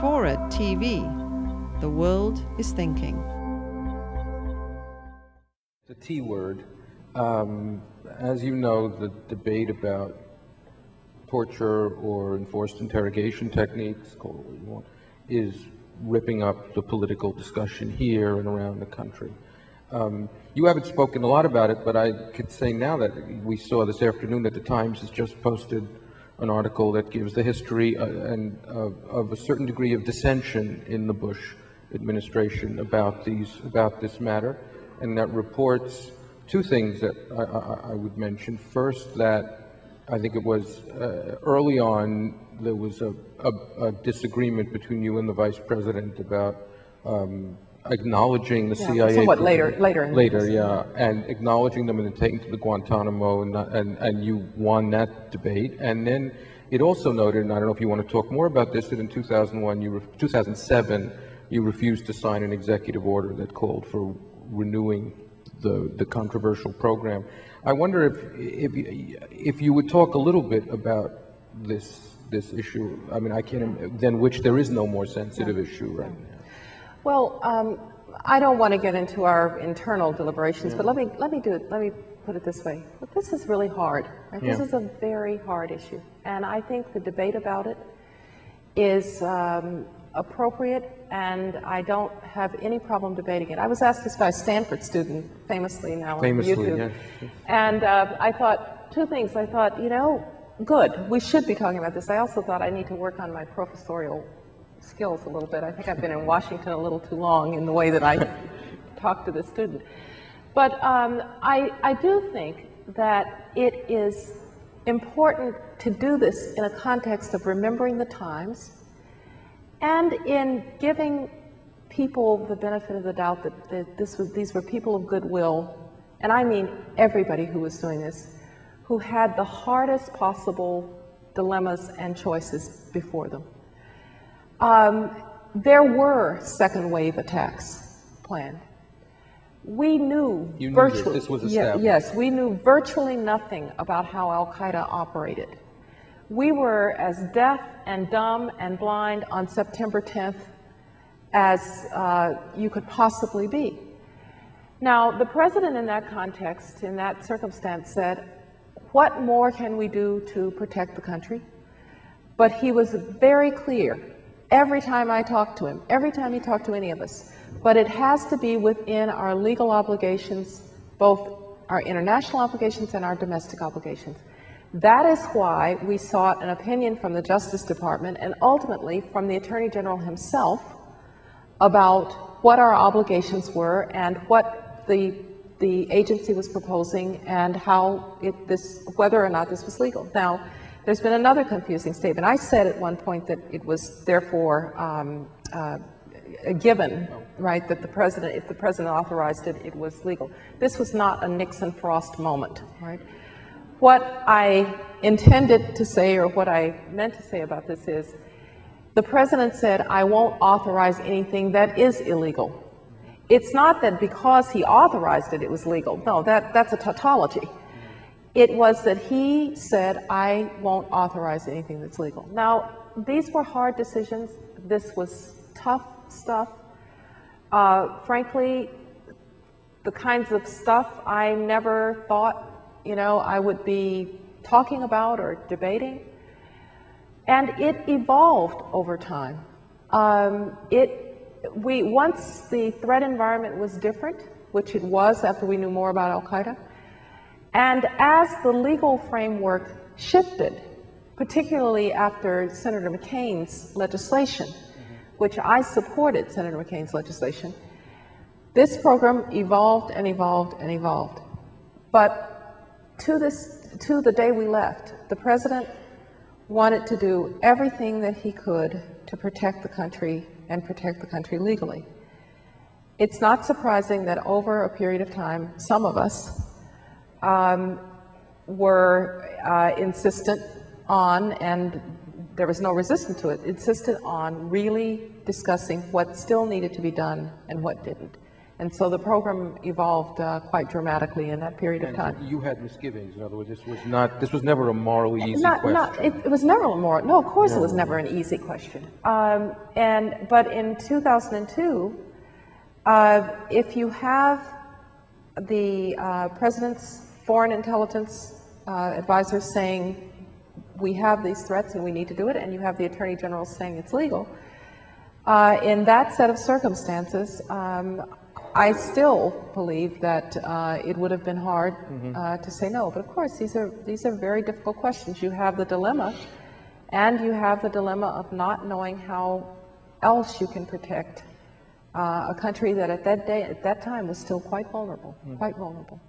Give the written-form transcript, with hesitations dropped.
FORA.tv. The world is thinking. The T word. As you know, the debate about torture or enforced interrogation techniques, call it what you want, is ripping up the political discussion here and around the country. You haven't spoken a lot about it, but I could say now that we saw this afternoon that the Times has just posted an article that gives the history of a certain degree of dissension in the Bush administration about this matter, and that reports two things that I would mention. First, that I think it was early on there was a disagreement between you and the vice president about acknowledging the CIA. Somewhat later, yeah, and acknowledging them and then taking to the Guantanamo, and you won that debate. And then it also noted, and I don't know if you want to talk more about this, that in 2007 you refused to sign an executive order that called for renewing the controversial program. I wonder if you would talk a little bit about this issue. I mean, I can't, than which there is no more sensitive issue right now. Well, I don't want to get into our internal deliberations, but let me put it this way. Look, this is really hard. Right? This is a very hard issue, and I think the debate about it is appropriate, and I don't have any problem debating it. I was asked this by a Stanford student, famously now on YouTube, yes. And I thought two things. I thought, you know, good, we should be talking about this. I also thought I need to work on my professorial skills a little bit. I think I've been in Washington a little too long in the way that I talk to the student. But I do think that it is important to do this in a context of remembering the times and in giving people the benefit of the doubt that these were people of goodwill, and I mean everybody who was doing this, who had the hardest possible dilemmas and choices before them. There were second wave attacks planned. We knew virtually, this was established. Yes, we knew virtually nothing about how Al-Qaeda operated. We were as deaf and dumb and blind on September 10th as you could possibly be. Now, the president in that context, in that circumstance, said, what more can we do to protect the country? But he was very clear every time I talked to him, every time he talked to any of us, but it has to be within our legal obligations, both our international obligations and our domestic obligations. That is why we sought an opinion from the Justice Department and ultimately from the Attorney General himself about what our obligations were and what the agency was proposing and how whether or not this was legal. Now, there's been another confusing statement. I said at one point that it was therefore a given, right, that if the president authorized it, it was legal. This was not a Nixon-Frost moment, right? What I intended to say, or what I meant to say about this is, the president said, I won't authorize anything that is illegal. It's not that because he authorized it, it was legal. No, that's a tautology. It was that he said, I won't authorize anything that's legal. Now, these were hard decisions. This was tough stuff. Frankly, the kinds of stuff I never thought, you know, I would be talking about or debating. And it evolved over time. Once the threat environment was different, which it was after we knew more about Al-Qaeda, and as the legal framework shifted, particularly after Senator McCain's legislation, which I supported Senator McCain's legislation, this program evolved and evolved and evolved. But to the day we left, the president wanted to do everything that he could to protect the country and protect the country legally. It's not surprising that over a period of time, some of us were insistent on, and there was no resistance to it, insistent on really discussing what still needed to be done and what didn't. And so the program evolved quite dramatically in that period of time. You had misgivings. In other words, this was never a morally easy question. It was never a moral. No, of course it was never an easy question. But in 2002, if you have the president's foreign intelligence advisors saying we have these threats and we need to do it, and you have the attorney general saying it's legal, in that set of circumstances, I still believe that it would have been hard to say no. But of course, these are very difficult questions. You have the dilemma, and you have the dilemma of not knowing how else you can protect a country that at that time was still quite vulnerable, quite vulnerable.